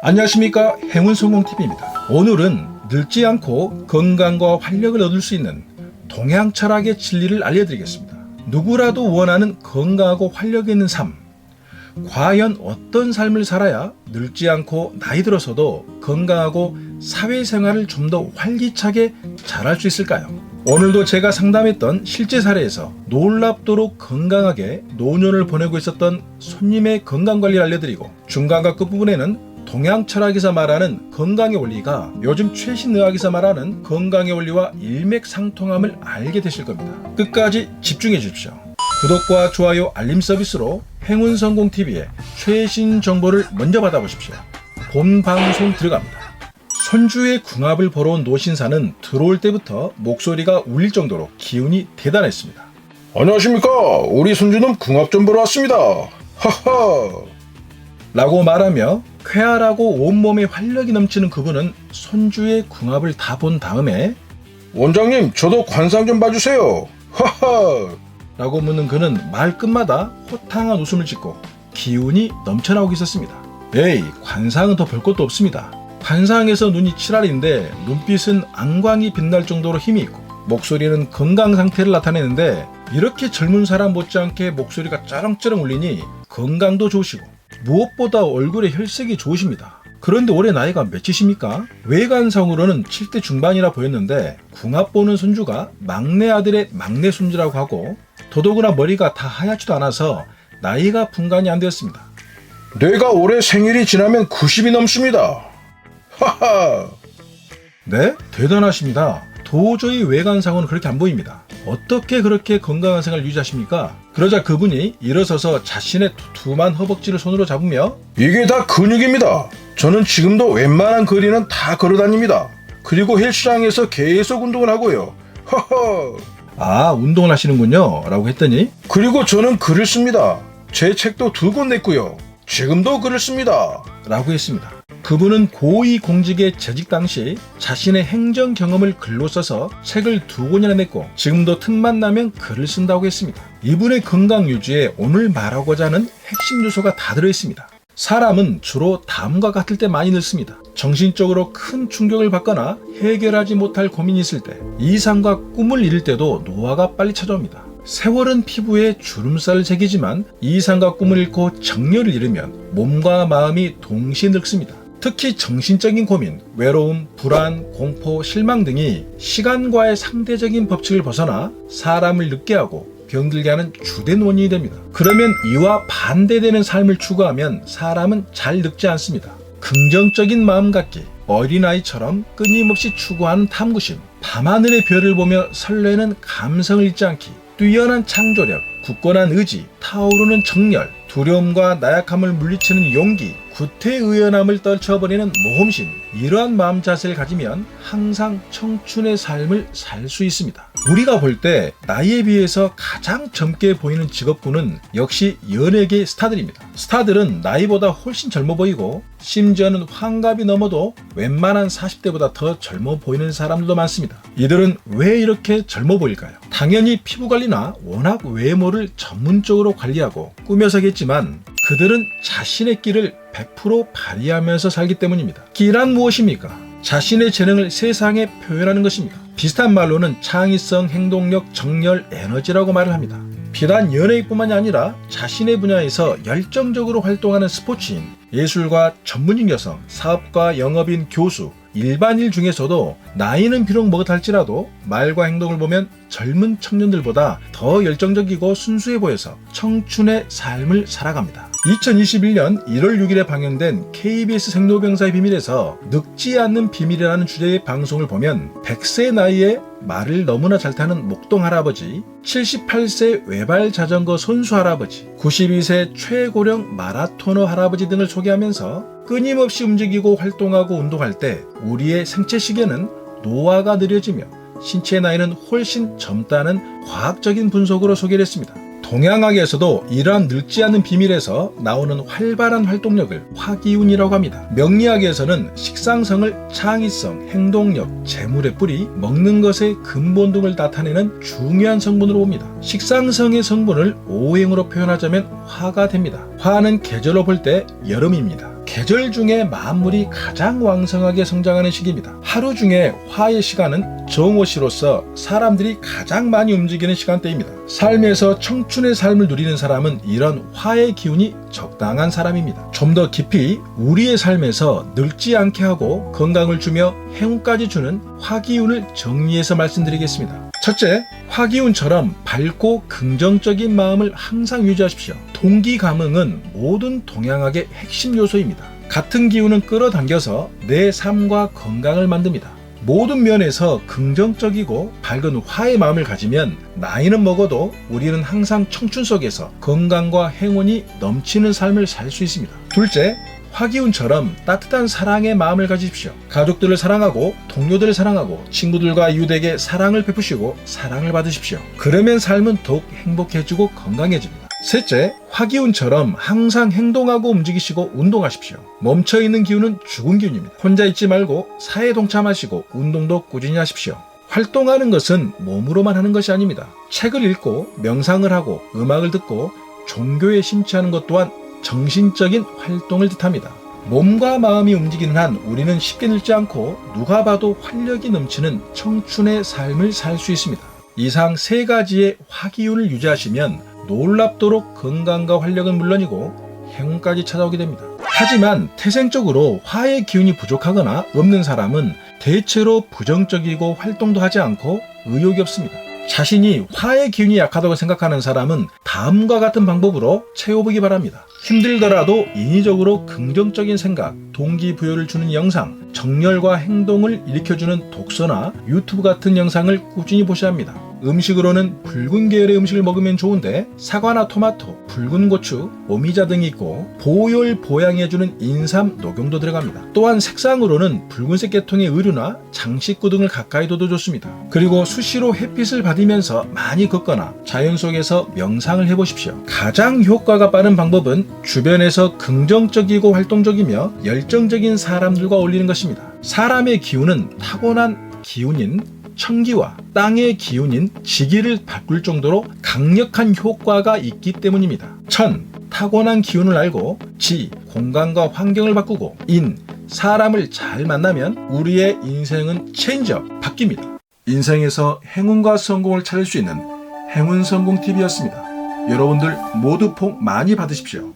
안녕하십니까, 행운성공TV입니다. 오늘은 늙지 않고 건강과 활력을 얻을 수 있는 동양 철학의 진리를 알려드리겠습니다. 누구라도 원하는 건강하고 활력 있는 삶, 과연 어떤 삶을 살아야 늙지 않고 나이 들어서도 건강하고 사회생활을 좀 더 활기차게 잘할 수 있을까요? 오늘도 제가 상담했던 실제 사례에서 놀랍도록 건강하게 노년을 보내고 있었던 손님의 건강관리를 알려드리고, 중간과 끝부분에는 동양 철학에서 말하는 건강의 원리가 요즘 최신 의학에서 말하는 건강의 원리와 일맥상통함을 알게 되실 겁니다. 끝까지 집중해 주십시오. 구독과 좋아요, 알림 서비스로 행운성공TV의 최신 정보를 먼저 받아보십시오. 본 방송 들어갑니다. 손주의 궁합을 보러 온 노신사는 들어올 때부터 목소리가 울릴 정도로 기운이 대단했습니다. 안녕하십니까. 우리 손주는 궁합 좀 보러 왔습니다. 하하. 라고 말하며 쾌활하고 온몸에 활력이 넘치는 그분은 손주의 궁합을 다 본 다음에 원장님, 저도 관상 좀 봐주세요. 하하. 라고 묻는 그는 말끝마다 호탕한 웃음을 짓고 기운이 넘쳐나오고 있었습니다. 에이, 관상은 더 볼 것도 없습니다. 관상에서 눈이 칠알인데 눈빛은 안광이 빛날 정도로 힘이 있고 목소리는 건강 상태를 나타내는데, 이렇게 젊은 사람 못지않게 목소리가 쩌렁쩌렁 울리니 건강도 좋으시고 무엇보다 얼굴에 혈색이 좋으십니다. 그런데 올해 나이가 몇이십니까? 외관상으로는 7대 중반이라 보였는데 궁합 보는 손주가 막내 아들의 막내 손주라고 하고, 더더구나 머리가 다 하얗지도 않아서 나이가 분간이 안 되었습니다. 내가 올해 생일이 지나면 90이 넘습니다. 하하. 네? 대단하십니다. 도저히 외관상으로는 그렇게 안 보입니다. 어떻게 그렇게 건강한 생활을 유지하십니까? 그러자 그분이 일어서서 자신의 두툼한 허벅지를 손으로 잡으며 이게 다 근육입니다. 저는 지금도 웬만한 거리는 다 걸어다닙니다. 그리고 헬스장에서 계속 운동을 하고요. 하하. 아, 운동을 하시는군요 라고 했더니, 그리고 저는 글을 씁니다. 제 책도 2권 냈고요. 지금도 글을 씁니다. 라고 했습니다. 그분은 고위공직에 재직 당시 자신의 행정 경험을 글로 써서 책을 2권이나 냈고 지금도 틈만 나면 글을 쓴다고 했습니다. 이분의 건강 유지에 오늘 말하고자 하는 핵심 요소가 다 들어있습니다. 사람은 주로 다음과 같을 때 많이 늙습니다. 정신적으로 큰 충격을 받거나 해결하지 못할 고민이 있을 때, 이상과 꿈을 잃을 때도 노화가 빨리 찾아옵니다. 세월은 피부에 주름살을 새기지만 이상과 꿈을 잃고 정열을 잃으면 몸과 마음이 동시에 늙습니다. 특히 정신적인 고민, 외로움, 불안, 공포, 실망 등이 시간과의 상대적인 법칙을 벗어나 사람을 늙게 하고 병들게 하는 주된 원인이 됩니다. 그러면 이와 반대되는 삶을 추구하면 사람은 잘 늙지 않습니다. 긍정적인 마음 갖기, 어린아이처럼 끊임없이 추구하는 탐구심, 밤하늘의 별을 보며 설레는 감성을 잊지 않기, 뛰어난 창조력, 굳건한 의지, 타오르는 정열, 두려움과 나약함을 물리치는 용기, 구태의연함을 떨쳐버리는 모험심, 이러한 마음 자세를 가지면 항상 청춘의 삶을 살 수 있습니다. 우리가 볼 때 나이에 비해서 가장 젊게 보이는 직업군은 역시 연예계 스타들입니다. 스타들은 나이보다 훨씬 젊어 보이고 심지어는 환갑이 넘어도 웬만한 40대보다 더 젊어 보이는 사람들도 많습니다. 이들은 왜 이렇게 젊어 보일까요? 당연히 피부관리나 워낙 외모를 전문적으로 관리하고 꾸며서겠지만 그들은 자신의 끼를 100% 발휘하면서 살기 때문입니다. 끼란 무엇입니까? 자신의 재능을 세상에 표현하는 것입니다. 비슷한 말로는 창의성, 행동력, 정열, 에너지라고 말을 합니다. 비단 연예인뿐만이 아니라 자신의 분야에서 열정적으로 활동하는 스포츠인, 예술가, 전문직 여성, 사업가, 영업인, 교수, 일반인 중에서도 나이는 비록 먹어탈지라도 말과 행동을 보면 젊은 청년들보다 더 열정적이고 순수해 보여서 청춘의 삶을 살아갑니다. 2021년 1월 6일에 방영된 KBS 생로병사의 비밀에서 늙지 않는 비밀이라는 주제의 방송을 보면 100세 나이에 말을 너무나 잘 타는 목동 할아버지, 78세 외발 자전거 선수 할아버지, 92세 최고령 마라토너 할아버지 등을 소개하면서 끊임없이 움직이고 활동하고 운동할 때 우리의 생체 시계는 노화가 느려지며 신체 나이는 훨씬 젊다는 과학적인 분석으로 소개를 했습니다. 동양학에서도 이러한 늙지 않는 비밀에서 나오는 활발한 활동력을 화기운이라고 합니다. 명리학에서는 식상성을 창의성, 행동력, 재물의 뿌리, 먹는 것의 근본 등을 나타내는 중요한 성분으로 봅니다. 식상성의 성분을 오행으로 표현하자면 화가 됩니다. 화는 계절로 볼 때 여름입니다. 계절 중에 만물이 가장 왕성하게 성장하는 시기입니다. 하루 중에 화의 시간은 정오시로서 사람들이 가장 많이 움직이는 시간대입니다. 삶에서 청춘의 삶을 누리는 사람은 이런 화의 기운이 적당한 사람입니다. 좀 더 깊이 우리의 삶에서 늙지 않게 하고 건강을 주며 행운까지 주는 화기운을 정리해서 말씀드리겠습니다. 첫째, 화기운처럼 밝고 긍정적인 마음을 항상 유지하십시오. 동기감흥은 모든 동양학의 핵심 요소입니다. 같은 기운은 끌어당겨서 내 삶과 건강을 만듭니다. 모든 면에서 긍정적이고 밝은 화의 마음을 가지면 나이는 먹어도 우리는 항상 청춘 속에서 건강과 행운이 넘치는 삶을 살 수 있습니다. 둘째, 화기운처럼 따뜻한 사랑의 마음을 가지십시오. 가족들을 사랑하고 동료들을 사랑하고 친구들과 이웃에게 사랑을 베푸시고 사랑을 받으십시오. 그러면 삶은 더욱 행복해지고 건강해집니다. 셋째, 화기운처럼 항상 행동하고 움직이시고 운동하십시오. 멈춰있는 기운은 죽은 기운입니다. 혼자 있지 말고 사회에 동참하시고 운동도 꾸준히 하십시오. 활동하는 것은 몸으로만 하는 것이 아닙니다. 책을 읽고 명상을 하고 음악을 듣고 종교에 심취하는 것 또한 정신적인 활동을 뜻합니다. 몸과 마음이 움직이는 한 우리는 쉽게 늙지 않고 누가 봐도 활력이 넘치는 청춘의 삶을 살 수 있습니다. 이상 세 가지의 화기운을 유지하시면 놀랍도록 건강과 활력은 물론이고 행운까지 찾아오게 됩니다. 하지만 태생적으로 화의 기운이 부족하거나 없는 사람은 대체로 부정적이고 활동도 하지 않고 의욕이 없습니다. 자신이 화의 기운이 약하다고 생각하는 사람은 다음과 같은 방법으로 채워보기 바랍니다. 힘들더라도 인위적으로 긍정적인 생각, 동기부여를 주는 영상, 정열과 행동을 일으켜주는 독서나 유튜브 같은 영상을 꾸준히 보셔야 합니다. 음식으로는 붉은 계열의 음식을 먹으면 좋은데 사과나 토마토, 붉은 고추, 오미자 등이 있고 보혈 보양해주는 인삼, 녹용도 들어갑니다. 또한 색상으로는 붉은색 계통의 의류나 장식구 등을 가까이 둬도 좋습니다. 그리고 수시로 햇빛을 받으면서 많이 걷거나 자연 속에서 명상을 해보십시오. 가장 효과가 빠른 방법은 주변에서 긍정적이고 활동적이며 열정적인 사람들과 어울리는 것입니다. 사람의 기운은 타고난 기운인 천기와 땅의 기운인 지기를 바꿀 정도로 강력한 효과가 있기 때문입니다. 천, 타고난 기운을 알고 지, 공간과 환경을 바꾸고 인, 사람을 잘 만나면 우리의 인생은 체인지업, 바뀝니다. 인생에서 행운과 성공을 찾을 수 있는 행운성공TV였습니다. 여러분들 모두 복 많이 받으십시오.